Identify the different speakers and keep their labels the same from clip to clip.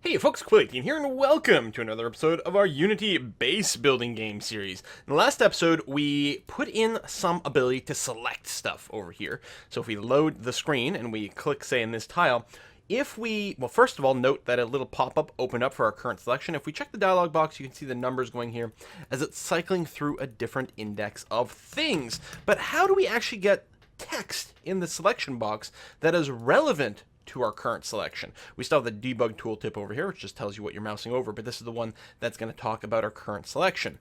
Speaker 1: Hey folks, Quick here, and welcome to another episode of our Unity base building game series. In the last episode, we put in some ability to select stuff over here. So if we load the screen and we click, say, in this tile, well, first of all, note that a little pop-up opened up for our current selection. If we check the dialog box, you can see the numbers going here as it's cycling through a different index of things. But how do we actually get text in the selection box that is relevant to our current selection? We still have the debug tooltip over here, which just tells you what you're mousing over, but this is the one that's going to talk about our current selection.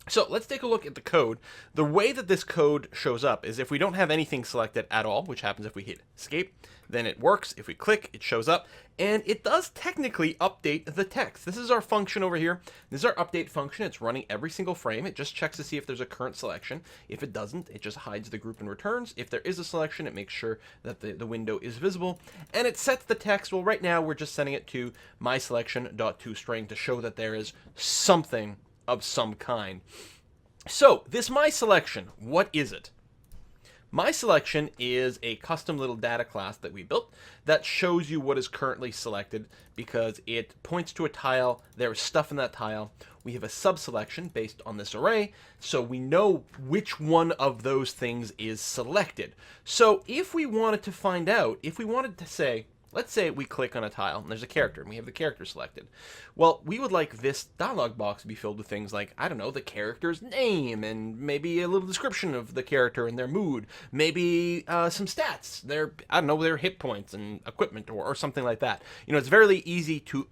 Speaker 1: So let's take a look at the code. The way that this code shows up is if we don't have anything selected at all, which happens if we hit escape, then it works. If we click, it shows up, and it does technically update the text. This is our function over here. This is our update function. It's running every single frame. It just checks to see if there's a current selection. If it doesn't, it just hides the group and returns. If there is a selection, it makes sure that the window is visible, and it sets the text. Well, right now we're just setting it to mySelection.toString to show that there is something of some kind. So this mySelection, what is it? MySelection is a custom little data class that we built that shows you what is currently selected because it points to a tile, there is stuff in that tile. We have a subselection based on this array, so we know which one of those things is selected. So if we wanted to find out, if we wanted to say, let's say we click on a tile and there's a character and we have the character selected. Well, we would like this dialog box to be filled with things like, I don't know, the character's name and maybe a little description of the character and their mood, maybe some stats, their hit points and equipment or something like that. You know, it's very easy to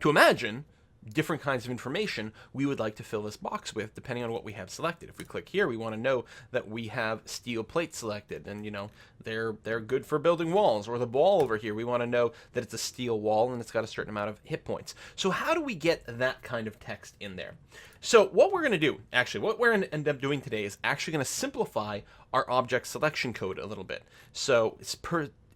Speaker 1: imagine different kinds of information we would like to fill this box with depending on what we have selected. If we click here, we want to know that we have steel plate selected and, you know, they're good for building walls. Or the ball over here, we want to know that it's a steel wall and it's got a certain amount of hit points. So how do we get that kind of text in there? So what we're going to do, actually, what we're going to end up doing today is actually going to simplify our object selection code a little bit. So it's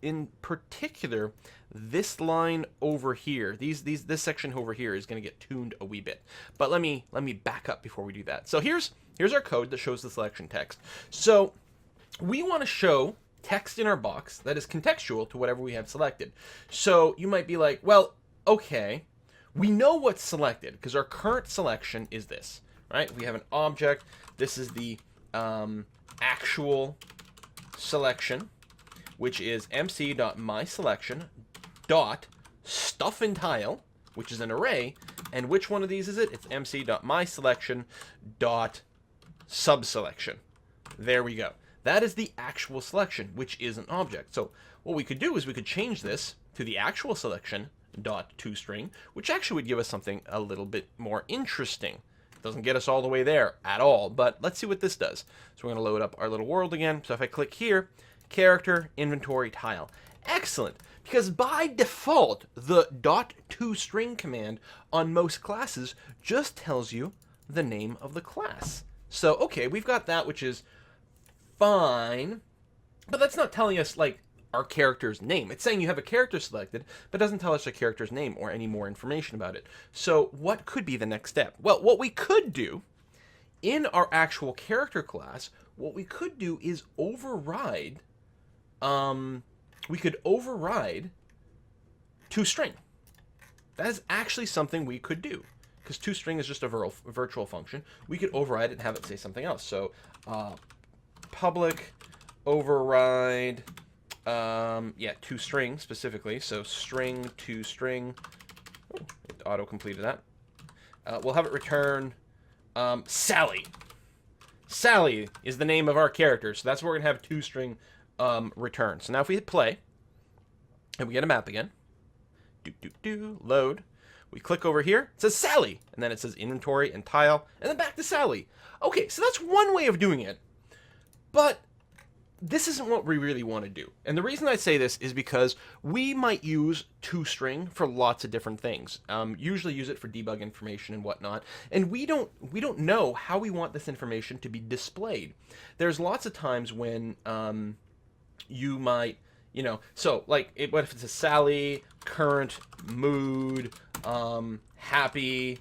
Speaker 1: in particular, this line over here, this section over here is going to get tuned a wee bit. But let me back up before we do that. So here's our code that shows the selection text. So we want to show text in our box that is contextual to whatever we have selected. So you might be like, well, okay, we know what's selected because our current selection is this, right? We have an object. This is the actual selection, which is mc.mySelection.stuffInTile, which is an array, and which one of these is it? It's mc.mySelection.subSelection. There we go. That is the actual selection, which is an object. So what we could do is we could change this to the actual selection.toString, which actually would give us something a little bit more interesting. It doesn't get us all the way there at all, but let's see what this does. So we're going to load up our little world again. So if I click here, character, inventory, tile. Excellent, because by default, the .toString command on most classes just tells you the name of the class. So, okay, we've got that, which is fine, but that's not telling us, like, our character's name. It's saying you have a character selected, but doesn't tell us a character's name or any more information about it. So what could be the next step? Well, what we could do in our actual character class, what we could do is override toString. That is actually something we could do because toString is just a virtual function. We could override it and have it say something else. So public override, toString specifically. So string toString. Oh, it auto completed that. We'll have it return Sally. Sally is the name of our character, so that's where we're going to have toString return. So now if we hit play, and we get a map again, load, we click over here, it says Sally, and then it says inventory and tile, and then back to Sally. Okay, so that's one way of doing it, but this isn't what we really want to do. And the reason I say this is because we might use toString for lots of different things. Usually use it for debug information and whatnot. And we don't know how we want this information to be displayed. There's lots of times when you might, you know, so like what if it's a Sally, current, mood, happy,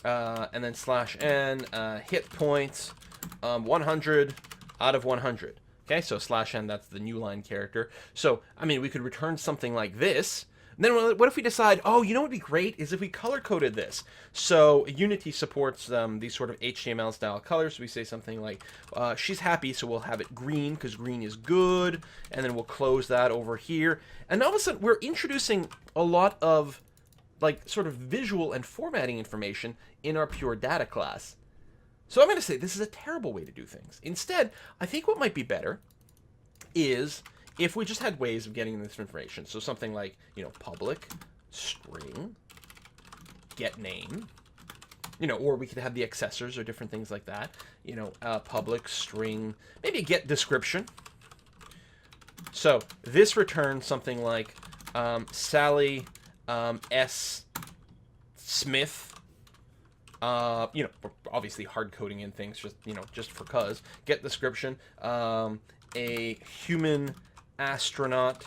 Speaker 1: and then /n, hit points, 100 out of 100. Okay, so /n, that's the new line character. So, I mean, we could return something like this. And then what if we decide, oh, you know what would be great is if we color-coded this. So Unity supports these sort of HTML-style colors. So we say something like, she's happy, so we'll have it green, because green is good. And then we'll close that over here. And all of a sudden, we're introducing a lot of, like, sort of visual and formatting information in our pure data class. So I'm going to say this is a terrible way to do things. Instead, I think what might be better is if we just had ways of getting this information. So something like, public string get name, or we could have the accessors or different things like that. Public string, maybe get description. So this returns something like Sally S. Smith. We're obviously hard coding in things just for cause. Get description. A human astronaut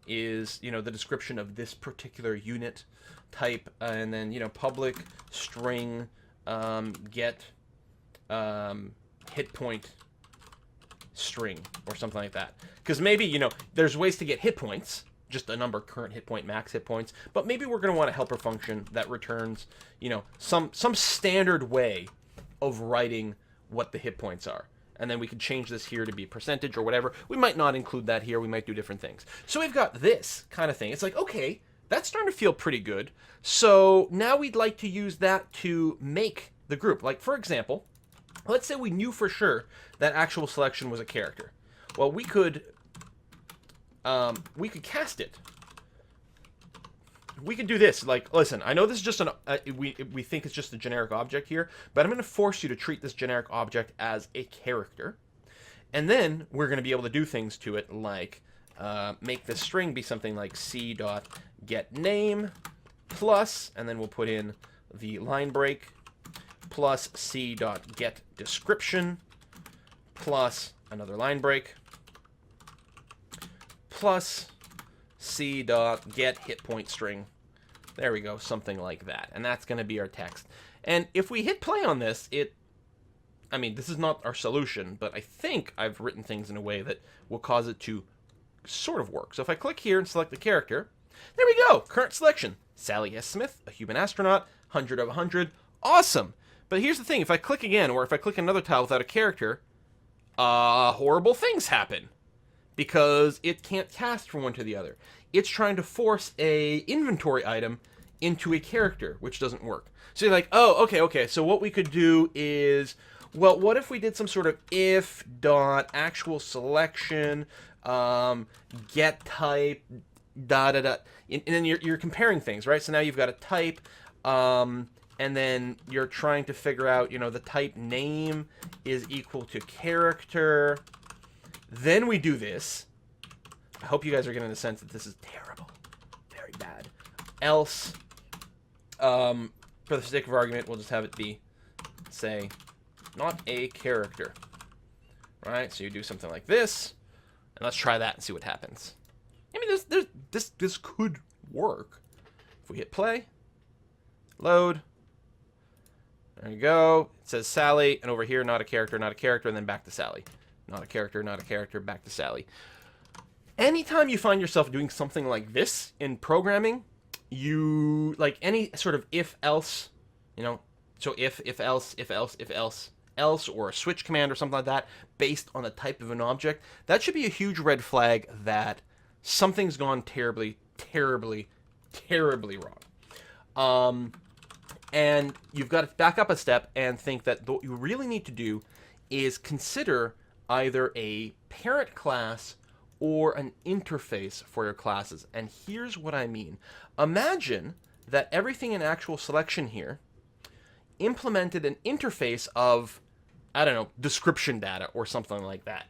Speaker 1: is, the description of this particular unit type, and then, public string get hit point string or something like that. Because maybe, there's ways to get hit points, just a number, current hit point, max hit points, but maybe we're going to want a helper function that returns, some standard way of writing what the hit points are. And then we could change this here to be percentage or whatever. We might not include that here. We might do different things. So we've got this kind of thing. It's like, okay, that's starting to feel pretty good. So now we'd like to use that to make the group. Like, for example, let's say we knew for sure that actual selection was a character. Well, we could cast it. We could do this. Like, listen, I know this is just we think it's just a generic object here, but I'm going to force you to treat this generic object as a character. And then we're going to be able to do things to it like make this string be something like c.getName plus, and then we'll put in the line break, plus c.getDescription plus another line break, plus c.getHitPointString. There we go, something like that. And that's going to be our text. And if we hit play on this, this is not our solution, but I think I've written things in a way that will cause it to sort of work. So if I click here and select the character, there we go, current selection. Sally S. Smith, a human astronaut, 100 of 100, awesome. But here's the thing, if I click again, or if I click another tile without a character, horrible things happen. Because it can't cast from one to the other. It's trying to force a inventory item into a character, which doesn't work. So you're like, oh, okay. So what we could do is, well, what if we did some sort of if dot actual selection get type and then you're comparing things, right? So now you've got a type, and then you're trying to figure out, the type name is equal to character. Then we do this. I hope you guys are getting the sense that this is terrible. Very bad. Else, for the sake of argument, we'll just have it be, say, not a character. Right? So you do something like this. And let's try that and see what happens. I mean, this could work. If we hit play, load, there you go. It says Sally, and over here, not a character, and then back to Sally. Not a character, back to Sally. Anytime you find yourself doing something like this in programming, you, like any sort of if-else, so if else, else, or a switch command or something like that, based on the type of an object, that should be a huge red flag that something's gone terribly, terribly, terribly wrong. And you've got to back up a step and think that what you really need to do is consider either a parent class or an interface for your classes. And here's what I mean. Imagine that everything in actual selection here implemented an interface of, description data or something like that.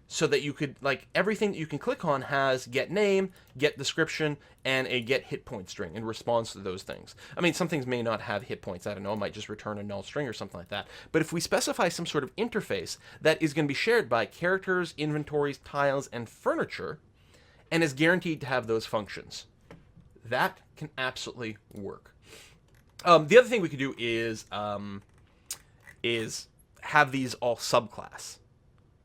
Speaker 1: So that you could, everything that you can click on has get name, get description, and a get hit point string in response to those things. I mean, some things may not have hit points. It might just return a null string or something like that. But if we specify some sort of interface that is going to be shared by characters, inventories, tiles, and furniture, and is guaranteed to have those functions, that can absolutely work. The other thing we could do is have these all subclass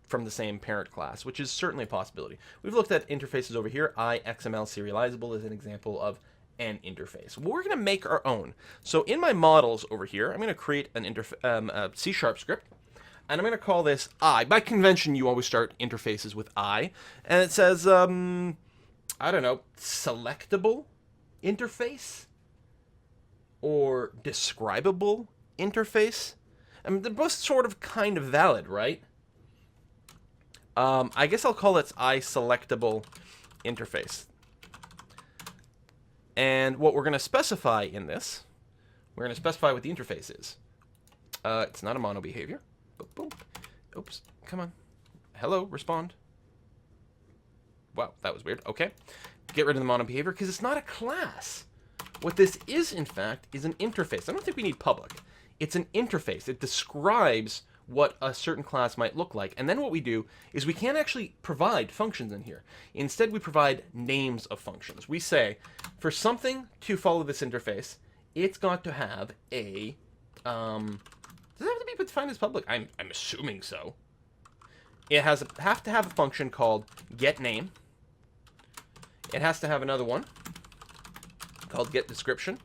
Speaker 1: from the same parent class, which is certainly a possibility. We've looked at interfaces over here. XML serializable is an example of an interface. We're going to make our own. So in my models over here, I'm going to create an a C# script, and I'm going to call this I. By convention, you always start interfaces with I, and it says, I don't know, selectable interface or describable interface. I mean, they're both sort of kind of valid, right? I guess I'll call it iSelectable interface. And what we're going to specify in this, we're going to specify what the interface is. It's not a mono behavior. Boop, boop. Oops, come on. Hello, respond. Wow, that was weird. Okay. Get rid of the mono behavior because it's not a class. What this is, in fact, is an interface. I don't think we need public. It's an interface. It describes what a certain class might look like. And then what we do is we can't actually provide functions in here. Instead, we provide names of functions. We say, for something to follow this interface, it's got to have a... does it have to be defined as public? I'm assuming so. It has have to have a function called getName. It has to have another one called getDescription.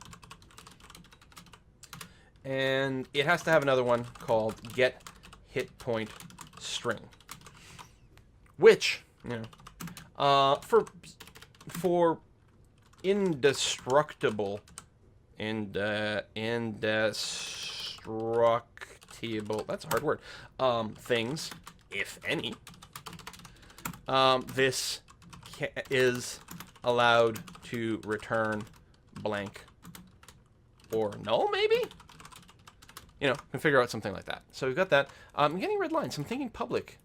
Speaker 1: And it has to have another one called getHitPointString, which, you know, for indestructible, that's a hard word, things, if any, this is allowed to return blank or null, maybe? You know, can figure out something like that. So we've got that. I'm getting red lines. I'm thinking public.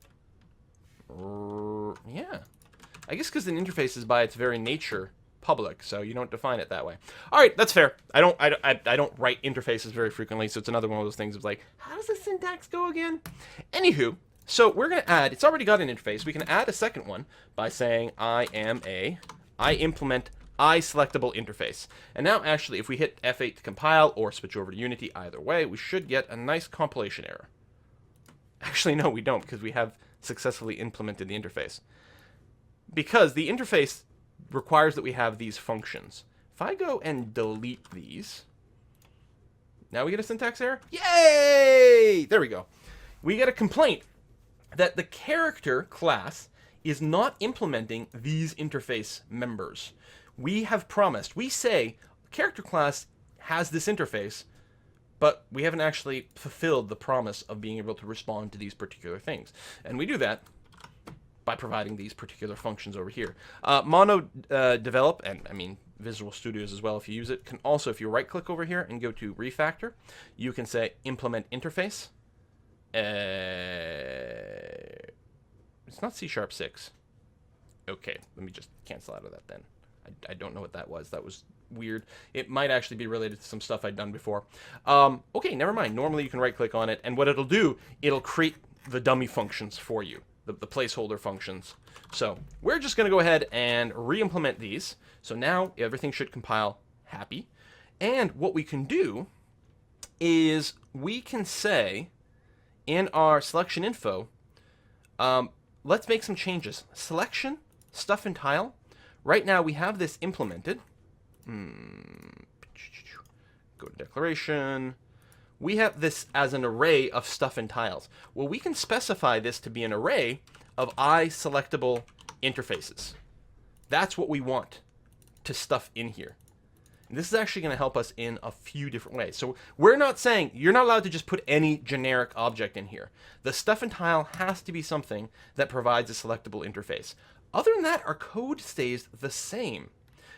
Speaker 1: Yeah. I guess because an interface is by its very nature public, so you don't define it that way. All right, that's fair. I don't write interfaces very frequently, so it's another one of those things of like, how does the syntax go again? Anywho, so we're going to add, it's already got an interface. We can add a second one by saying I implement iSelectable interface. And now actually if we hit F8 to compile or switch over to Unity, either way, we should get a nice compilation error. Actually, no, we don't, because we have successfully implemented the interface. Because the interface requires that we have these functions. If I go and delete these, now we get a syntax error. Yay! There we go. We get a complaint that the character class is not implementing these interface members. We have promised, we say, character class has this interface, but we haven't actually fulfilled the promise of being able to respond to these particular things. And we do that by providing these particular functions over here. Mono Develop, and I mean Visual Studios as well if you use it, can also, if you right-click over here and go to Refactor, you can say Implement Interface. It's not C#6. Okay, let me just cancel out of that then. I don't know what that was. That was weird. It might actually be related to some stuff I'd done before. Okay, never mind. Normally you can right-click on it, and what it'll do, it'll create the dummy functions for you, the placeholder functions. So we're just going to go ahead and re-implement these. So now everything should compile happy. And what we can do is we can say in our selection info, let's make some changes. Selection, stuff and tile. Right now we have this implemented. Go to declaration. We have this as an array of stuff and tiles. Well, we can specify this to be an array of iSelectable interfaces. That's what we want to stuff in here. And this is actually going to help us in a few different ways. So we're not saying you're not allowed to just put any generic object in here. The stuff and tile has to be something that provides a selectable interface. Other than that, our code stays the same.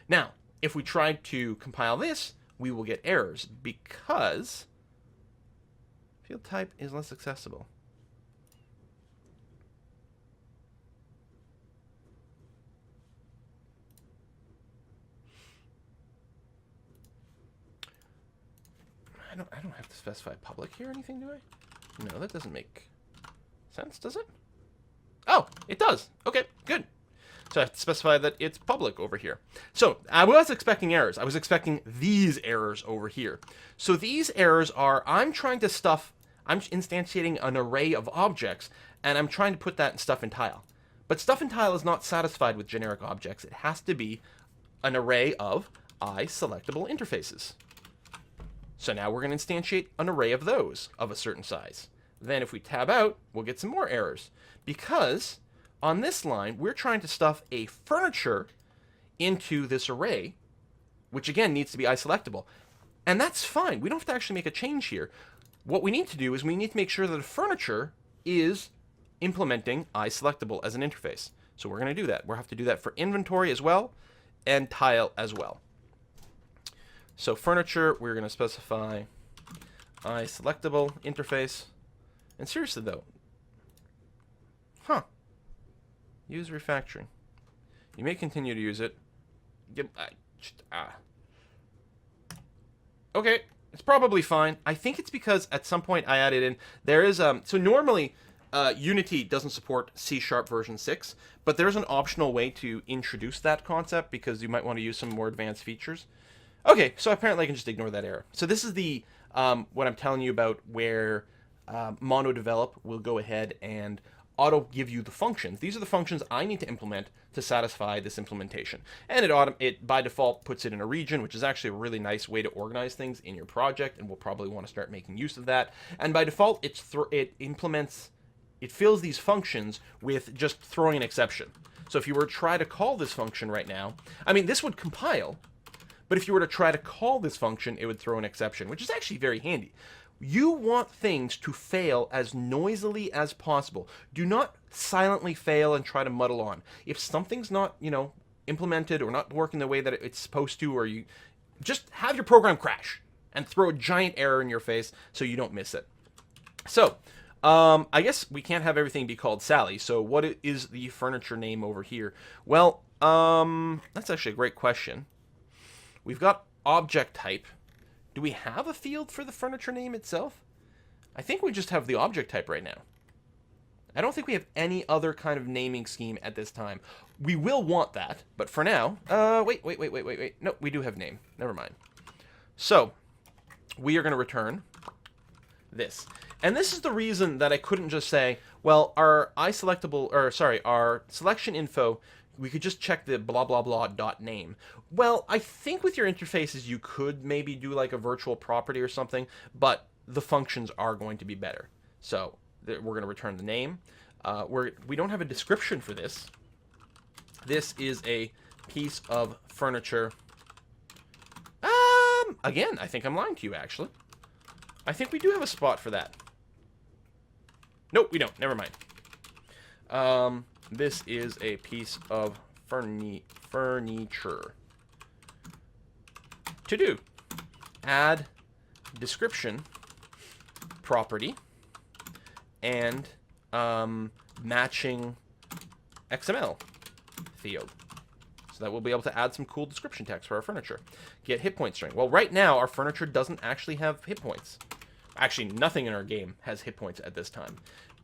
Speaker 1: Now, if we try to compile this, we will get errors because field type is less accessible. I don't have to specify public here or anything, do I? No, that doesn't make sense, does it? Oh, it does. Okay, good. So I have to specify that it's public over here. So I was expecting errors. I was expecting these errors over here. So these errors are, I'm trying to stuff I'm instantiating an array of objects, and I'm trying to put that stuff in tile. But stuff in tile is not satisfied with generic objects. It has to be an array of selectable interfaces. So now we're going to instantiate an array of those of a certain size. Then if we tab out, we'll get some more errors. Because on this line, we're trying to stuff a furniture into this array, which again needs to be selectable. And that's fine. We don't have to actually make a change here. What we need to do is we need to make sure that the furniture is implementing selectable as an interface. So we're going to do that. We'll have to do that for inventory as well and tile as well. So furniture, we're going to specify selectable interface. And seriously though, use refactoring. You may continue to use it. Okay, it's probably fine. I think it's because at some point I added in, there is, so normally Unity doesn't support C# version 6, but there's an optional way to introduce that concept because you might want to use some more advanced features. Okay, so apparently I can just ignore that error. So this is the what I'm telling you about where MonoDevelop will go ahead and auto give you the functions. These are the functions I need to implement to satisfy this implementation. And it by default puts it in a region, which is actually a really nice way to organize things in your project, and we'll probably want to start making use of that. And by default, it fills these functions with just throwing an exception. So if you were to try to call this function right now, I mean, this would compile, but if you were to try to call this function, it would throw an exception, which is actually very handy. You want things to fail as noisily as possible. Do not silently fail and try to muddle on. If something's not, implemented or not working the way that it's supposed to, or you just have your program crash and throw a giant error in your face so you don't miss it. So, I guess we can't have everything be called Sally. So what is the furniture name over here? Well, that's actually a great question. We've got object type. Do we have a field for the furniture name itself? I think we just have the object type right now. I don't think we have any other kind of naming scheme at this time. We will want that, but for now, wait. No, we do have name. Never mind. So, we are going to return this. And this is the reason that I couldn't just say, well, our our selection info, we could just check the blah blah blah dot name. Well, I think with your interfaces you could maybe do like a virtual property or something, but the functions are going to be better. So we're going to return the name. We don't have a description for this. This is a piece of furniture. Again, I think I'm lying to you actually. I think we do have a spot for that. Nope, we don't. Never mind. This is a piece of furniture. To do. Add description property and matching XML field. So that we'll be able to add some cool description text for our furniture. Get hit point string. Well, right now our furniture doesn't actually have hit points. Actually, nothing in our game has hit points at this time.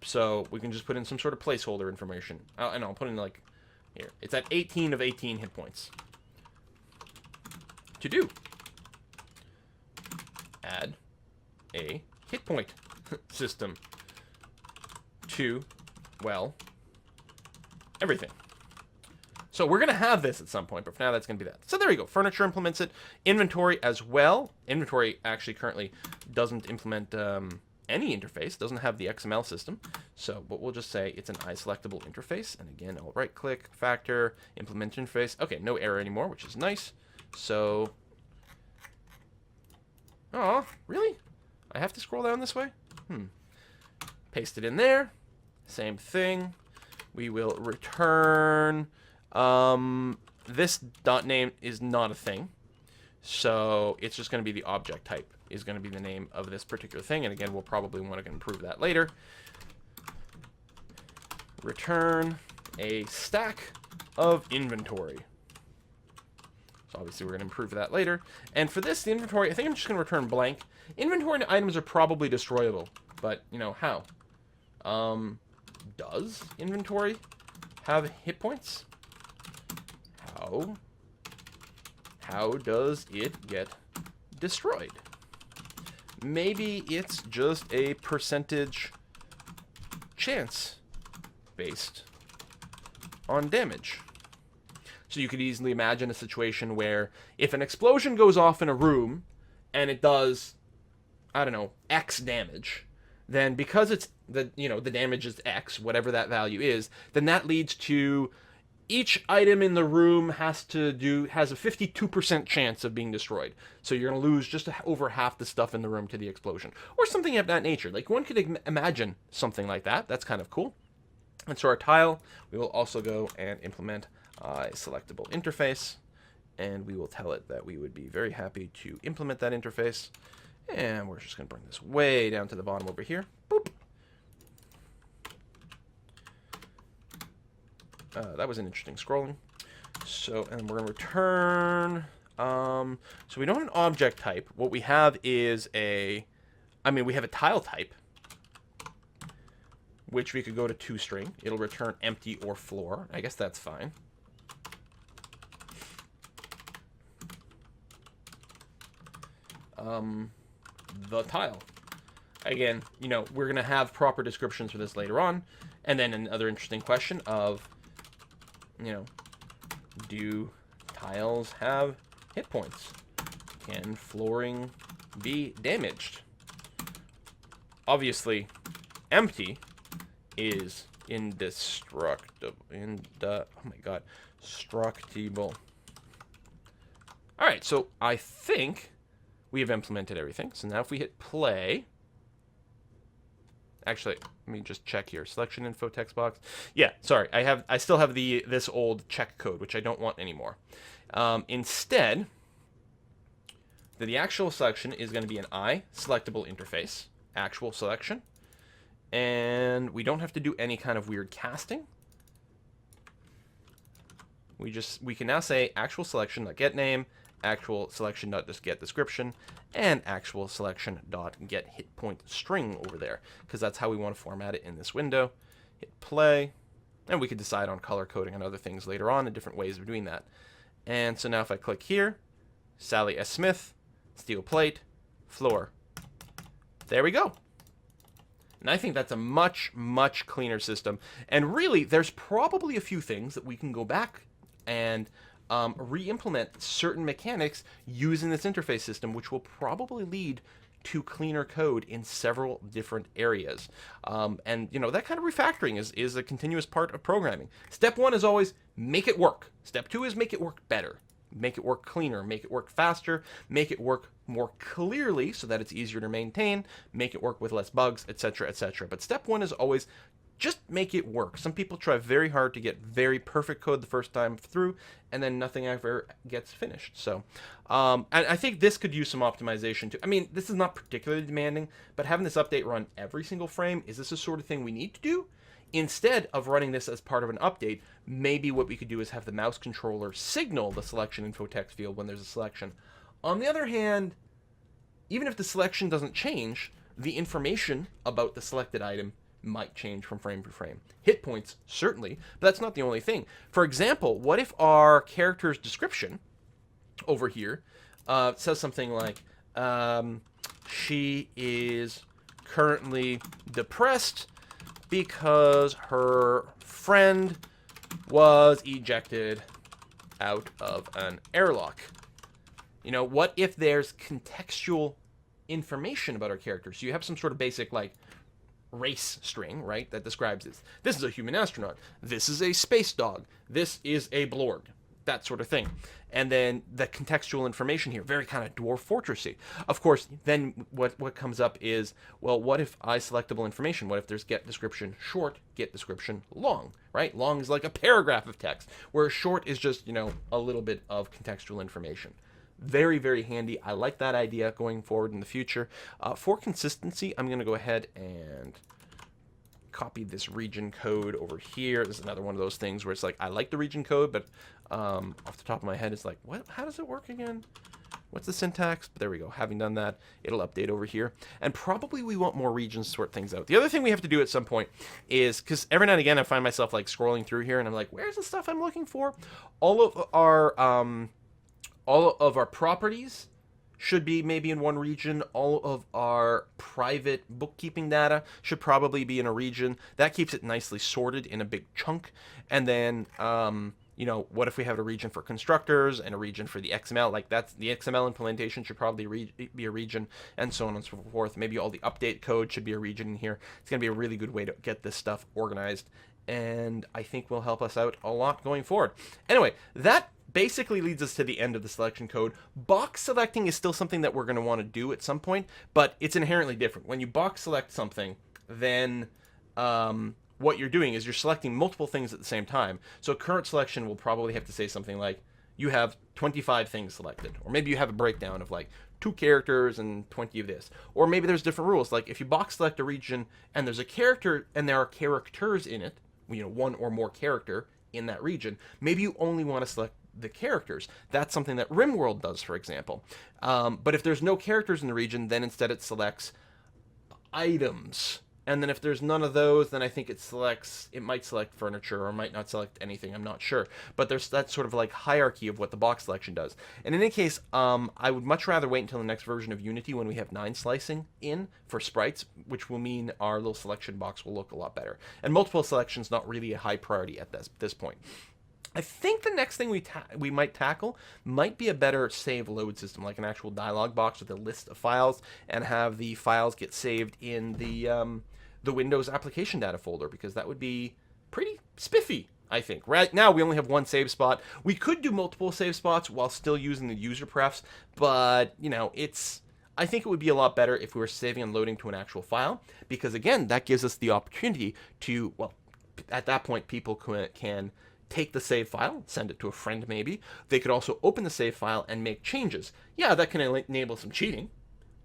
Speaker 1: So we can just put in some sort of placeholder information. And I'll put in like, here. It's at 18 of 18 hit points. To do. Add a hit point system to, well, everything. So we're going to have this at some point, but for now that's going to be that. So there you go. Furniture implements it. Inventory as well. Inventory actually currently doesn't implement any interface, doesn't have the XML system. So but we'll just say it's an iSelectable interface. And again, I'll right click, factor, implement interface. Okay, no error anymore, which is nice. So, oh, really? I have to scroll down this way? Paste it in there. Same thing. We will return... this dot name is not a thing, so it's just going to be the object type is going to be the name of this particular thing, and again, we'll probably want to improve that later. Return a stack of inventory. So obviously we're going to improve that later. And for this, the inventory, I think I'm just going to return blank. Inventory items are probably destroyable, but, you know, how? Does inventory have hit points? How does it get destroyed? maybe it's just a percentage chance based on damage. So you could easily imagine a situation where if an explosion goes off in a room and it does, I don't know, X damage, then because it's the damage is X, whatever that value is, then that leads to each item in the room has a 52% chance of being destroyed. So you're going to lose just over half the stuff in the room to the explosion. Or something of that nature. Like, one could imagine something like that. That's kind of cool. And so our tile, we will also go and implement a selectable interface. And we will tell it that we would be very happy to implement that interface. And we're just going to bring this way down to the bottom over here. Boop. That was an interesting scrolling. So, and we're going to return. So we don't have an object type. What we have is we have a tile type, which we could go to tostring. It'll return empty or floor. I guess that's fine. The tile. Again, we're going to have proper descriptions for this later on. And then another interesting question of, do tiles have hit points? Can flooring be damaged? Obviously, empty is indestructible. Oh my god. Structible. Alright, so I think we have implemented everything. So now if we hit play... Actually, let me just check here. Selection info text box. Yeah, sorry. I still have this old check code, which I don't want anymore. Instead, the actual selection is going to be an I selectable interface, actual selection. And we don't have to do any kind of weird casting. We can now say actual selection.get name, actual selection.get description, and actual selection.get hit point string over there, because that's how we want to format it in this window. Hit play, and we could decide on color coding and other things later on and different ways of doing that. And so now if I click here, Sally S. Smith, steel plate, floor. There we go. And I think that's a much, much cleaner system. And really, there's probably a few things that we can go back and re-implement certain mechanics using this interface system, which will probably lead to cleaner code in several different areas. And, that kind of refactoring is a continuous part of programming. Step one is always make it work. Step two is make it work better. Make it work cleaner, make it work faster, make it work more clearly so that it's easier to maintain, make it work with less bugs, etc., etc. But step one is always just make it work. Some people try very hard to get very perfect code the first time through, and then nothing ever gets finished. So, and I think this could use some optimization too. I mean, this is not particularly demanding, but having this update run every single frame, is this the sort of thing we need to do? Instead of running this as part of an update, maybe what we could do is have the mouse controller signal the selection info text field when there's a selection. On the other hand, even if the selection doesn't change, the information about the selected item might change from frame to frame. Hit points, certainly, but that's not the only thing. For example, what if our character's description over here says something like, she is currently depressed because her friend was ejected out of an airlock. What if there's contextual information about our character? So you have some sort of basic, race string, right, that describes this. This is a human astronaut. This is a space dog. This is a blorg. That sort of thing. And then the contextual information here, very kind of Dwarf Fortressy. Of course, then what comes up is, well, what if I selectable information? What if there's get description short, get description long, right? Long is like a paragraph of text, where short is just, a little bit of contextual information. Very, very handy. I like that idea going forward in the future. For consistency, I'm going to go ahead and copy this region code over here. This is another one of those things where it's like, I like the region code, but off the top of my head, it's like, what? How does it work again? What's the syntax? But there we go. Having done that, it'll update over here. And probably we want more regions to sort things out. The other thing we have to do at some point is, because every now and again I find myself scrolling through here and I'm like, where's the stuff I'm looking for? All of our properties should be maybe in one region. All of our private bookkeeping data should probably be in a region. That keeps it nicely sorted in a big chunk. And then, what if we have a region for constructors and a region for the XML? Like that's the XML implementation should probably be a region, and so on and so forth. Maybe all the update code should be a region in here. It's going to be a really good way to get this stuff organized, and I think will help us out a lot going forward. Anyway, that basically leads us to the end of the selection code. Box selecting is still something that we're going to want to do at some point, but it's inherently different. When you box select something, then what you're doing is you're selecting multiple things at the same time. So current selection will probably have to say something like, you have 25 things selected. Or maybe you have a breakdown of like 2 characters and 20 of this. Or maybe there's different rules. Like if you box select a region and there's a character and there are characters in it, one or more character in that region, maybe you only want to select the characters. That's something that RimWorld does, for example. But if there's no characters in the region, then instead it selects items. And then if there's none of those, then I think it might select furniture or might not select anything. I'm not sure. But there's that sort of like hierarchy of what the box selection does. And in any case, I would much rather wait until the next version of Unity when we have 9 slicing in for sprites, which will mean our little selection box will look a lot better. And multiple selections not really a high priority at this point. I think the next thing we might tackle might be a better save load system, like an actual dialog box with a list of files, and have the files get saved in the Windows application data folder, because that would be pretty spiffy, I think. Right now we only have one save spot. We could do multiple save spots while still using the user prefs, but I think it would be a lot better if we were saving and loading to an actual file, because again, that gives us the opportunity to, at that point people can take the save file, send it to a friend maybe. They could also open the save file and make changes. Yeah, that can enable some cheating,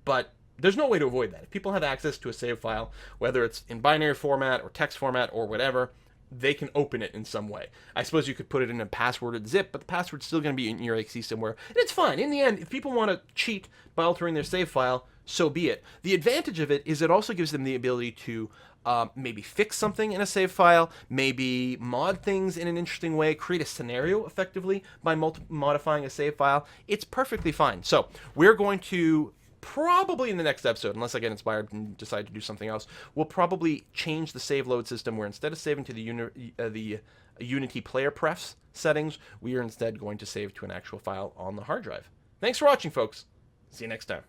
Speaker 1: but there's no way to avoid that. If people have access to a save file, whether it's in binary format or text format or whatever, they can open it in some way. I suppose you could put it in a passworded zip, but the password's still going to be in your exe somewhere. And it's fine. In the end, if people want to cheat by altering their save file, so be it. The advantage of it is it also gives them the ability to maybe fix something in a save file, maybe mod things in an interesting way, create a scenario effectively by modifying a save file. It's perfectly fine. So we're going to probably in the next episode, unless I get inspired and decide to do something else, we'll probably change the save load system where instead of saving to the Unity player prefs settings, we are instead going to save to an actual file on the hard drive. Thanks for watching, folks. See you next time.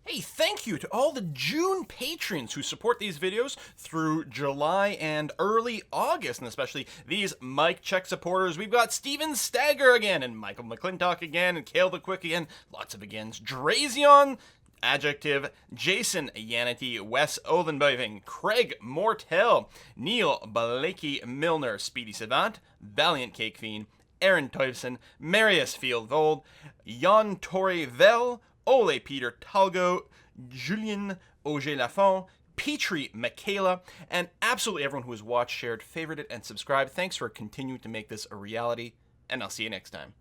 Speaker 1: Hey, thank you to all the June patrons who support these videos through July and early August, and especially these Mike Check supporters. We've got Steven Stagger again, and Michael McClintock again, and Kale the Quick again. Lots of agains. Drazion, Adjective, Jason Yanity, Wes Ovenbeving, Craig Mortel, Neil Blakey Milner, Speedy Savant, Valiant Cake Fiend, Aaron Toyson, Marius Fieldvold, Jan Torre Vel, Ole Peter Talgo, Julien Auger Lafont, Petrie Michaela, and absolutely everyone who has watched, shared, favorited, and subscribed. Thanks for continuing to make this a reality, and I'll see you next time.